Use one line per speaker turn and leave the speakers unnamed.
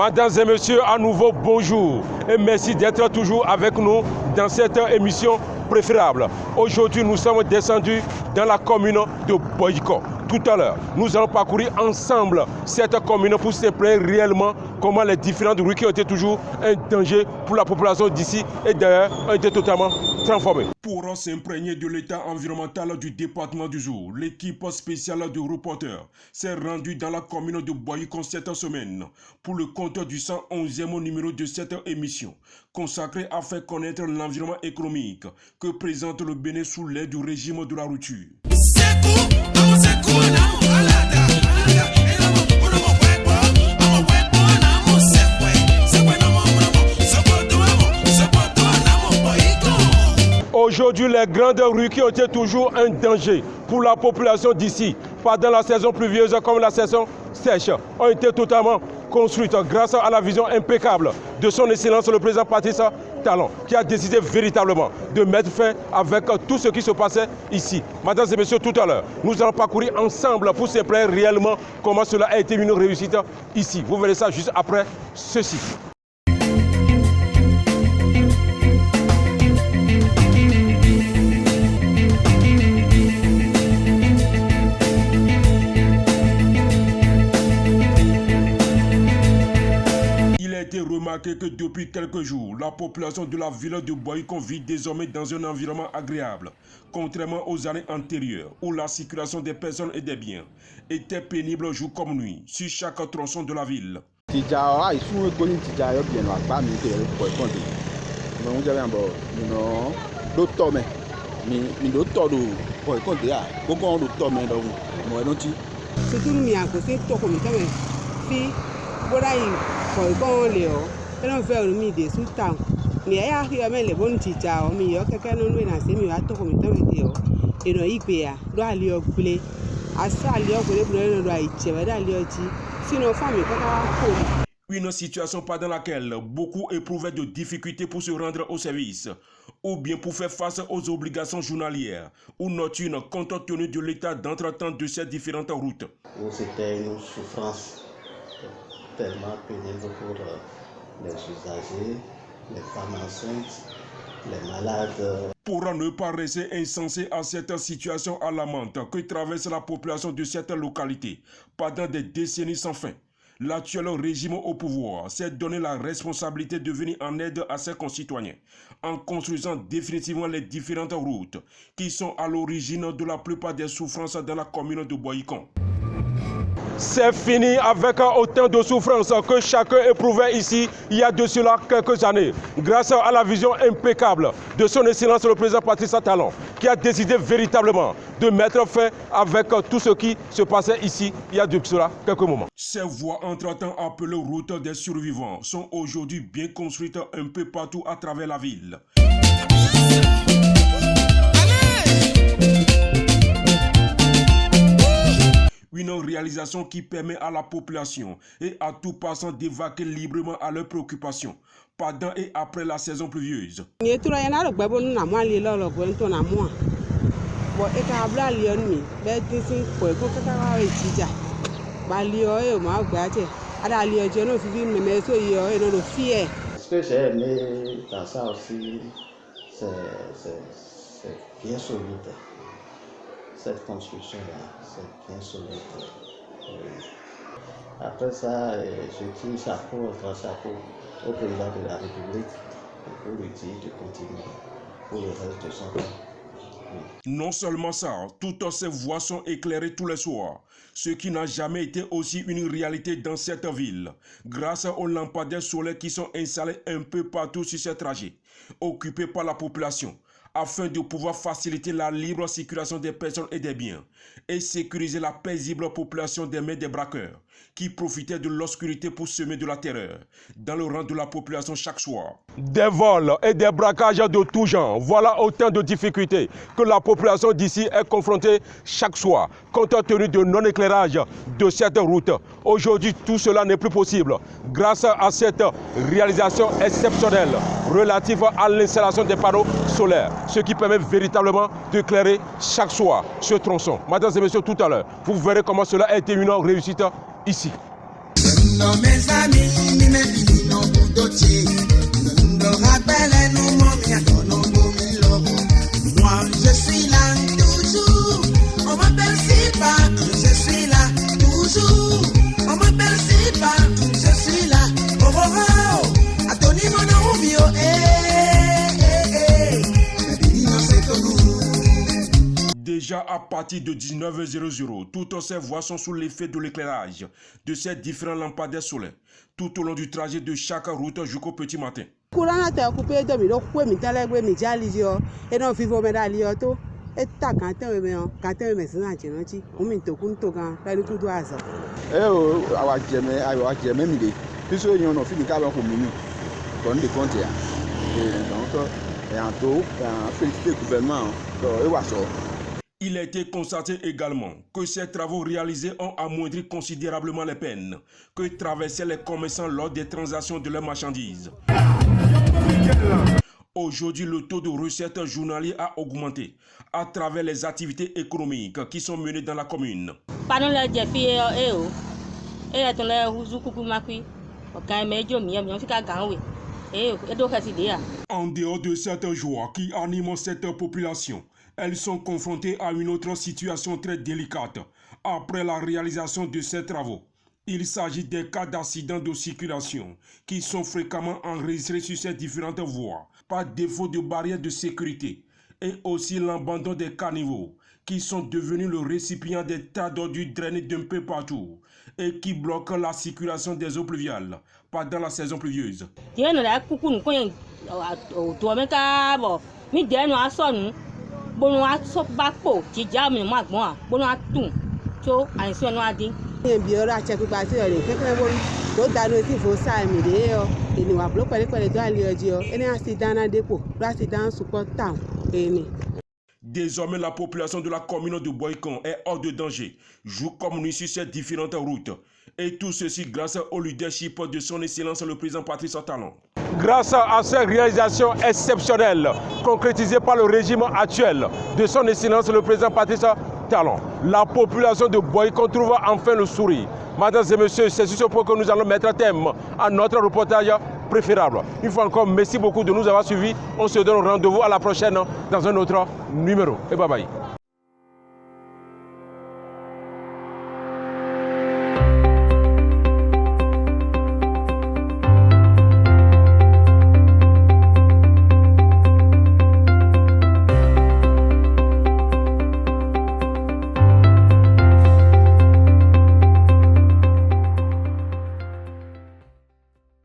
Mesdames et messieurs, à nouveau bonjour et merci d'être toujours avec nous dans cette émission préférable. Aujourd'hui, nous sommes descendus dans la commune de Boyko. Tout à l'heure, nous allons parcourir ensemble cette commune pour s'imprégner réellement comment les différentes rues qui ont été toujours un danger pour la population d'ici et d'ailleurs ont été totalement transformées. Pour s'imprégner de l'état environnemental du département du jour, l'équipe spéciale de reporters s'est rendue dans la commune de Boyko cette semaine pour le compte du 111e numéro de cette émission consacrée à faire connaître l'environnement économique que présente le Bénin sous l'aide du régime de la rupture. Aujourd'hui, les grandes rues qui ont été toujours un danger pour la population d'ici, pendant la saison pluvieuse comme la saison sèche, ont été totalement construites grâce à la vision impeccable de son Excellence le président Patrice Talon, qui a décidé véritablement de mettre fin avec tout ce qui se passait ici. Mesdames et messieurs, tout à l'heure, nous allons parcourir ensemble pour s'imprégner réellement comment cela a été une réussite ici. Vous verrez ça juste après ceci. Remarquez que depuis quelques jours, la population de la ville de Boyko vit désormais dans un environnement agréable, contrairement aux années antérieures où la circulation des personnes et des biens était pénible jour comme nuit sur chaque tronçon de la ville. Une situation pendant laquelle beaucoup éprouvaient de difficultés pour se rendre au service ou bien pour faire face aux obligations journalières ou nocturnes compte tenu de l'état d'entretien de ces différentes routes.
C'était une souffrance tellement pénible pour les usagers, les femmes enceintes, les malades.
Pour ne pas rester insensé à cette situation alarmante que traverse la population de cette localité pendant des décennies sans fin, l'actuel régime au pouvoir s'est donné la responsabilité de venir en aide à ses concitoyens en construisant définitivement les différentes routes qui sont à l'origine de la plupart des souffrances dans la commune de Boyko. C'est fini avec autant de souffrances que chacun éprouvait ici il y a de cela quelques années, grâce à la vision impeccable de son Excellence le président Patrice Talon, qui a décidé véritablement de mettre fin avec tout ce qui se passait ici il y a de cela quelques moments. Ces voies entre-temps appelées routes des survivants sont aujourd'hui bien construites un peu partout à travers la ville. Une réalisation qui permet à la population et à tout passant d'évacuer librement à leurs préoccupations pendant et après la saison pluvieuse.
Ce que j'ai aimé dans ça aussi, c'est bien solide. Cette construction-là, c'est bien solide. Après ça, je tire chapeau, au président de la République pour lui dire de continuer pour le reste de son temps.
Non seulement ça, toutes ces voies sont éclairées tous les soirs, ce qui n'a jamais été aussi une réalité dans cette ville, grâce aux lampadaires solaires qui sont installés un peu partout sur ces trajets, occupés par la population, afin de pouvoir faciliter la libre circulation des personnes et des biens et sécuriser la paisible population des mains des braqueurs qui profitaient de l'obscurité pour semer de la terreur dans le rang de la population chaque soir. Des vols et des braquages de tout genre, voilà autant de difficultés que la population d'ici est confrontée chaque soir, compte tenu de non-éclairage de cette route. Aujourd'hui, tout cela n'est plus possible grâce à cette réalisation exceptionnelle relative à l'installation des panneaux solaires, ce qui permet véritablement d'éclairer chaque soir ce tronçon. Mesdames et messieurs, tout à l'heure, vous verrez comment cela a été une réussite ici.
Non, mes amis, ni mes filles, non, pour dotier. Nous rappelons nos moments, non, moi, je suis là toujours. On m'appelle Sipa, je suis là toujours. On m'appelle Sipa, je suis là. Oh, oh, oh, Atoni, mon Rubio,
Déjà à partir de 19h00, toutes ces voies sont sous l'effet de l'éclairage de ces différents lampadaires solaires tout au long du trajet de chaque route jusqu'au petit matin.
Courant a coupé de mi lokwe mi tale gbe mi jali jo e no vivo me dali yo to e ta kan te me sina jinoti o mi to kun to gan la ni kudu aza
o awa jeme mi de piso yon no fi ni ka ba ko mi ni kon de compte ya donc en tout féliciter le gouvernement e wa so.
Il a été constaté également que ces travaux réalisés ont amoindri considérablement les peines que traversaient les commerçants lors des transactions de leurs marchandises. Aujourd'hui, le taux de recette journalier a augmenté à travers les activités économiques qui sont menées dans la commune. En dehors de cette joie qui anime cette population, elles sont confrontées à une autre situation très délicate après la réalisation de ces travaux. Il s'agit des cas d'accidents de circulation qui sont fréquemment enregistrés sur ces différentes voies par défaut de barrières de sécurité et aussi l'abandon des caniveaux qui sont devenus le récipient des tas d'ordures drainés d'un peu partout et qui bloquent la circulation des eaux pluviales pendant la saison pluvieuse. Désormais, la population de la commune de Boycon est hors de danger, joue comme nuit sur ces différentes routes. Et tout ceci grâce au leadership de son Excellence le président Patrice Talon. Grâce à ces réalisations exceptionnelles concrétisées par le régime actuel de son Excellence le président Patrice Talon, la population de Boycon trouve enfin le sourire. Mesdames et messieurs, c'est sur ce point que nous allons mettre un thème à notre reportage préférable. Une fois encore, merci beaucoup de nous avoir suivis. On se donne rendez-vous à la prochaine dans un autre numéro. Et bye bye.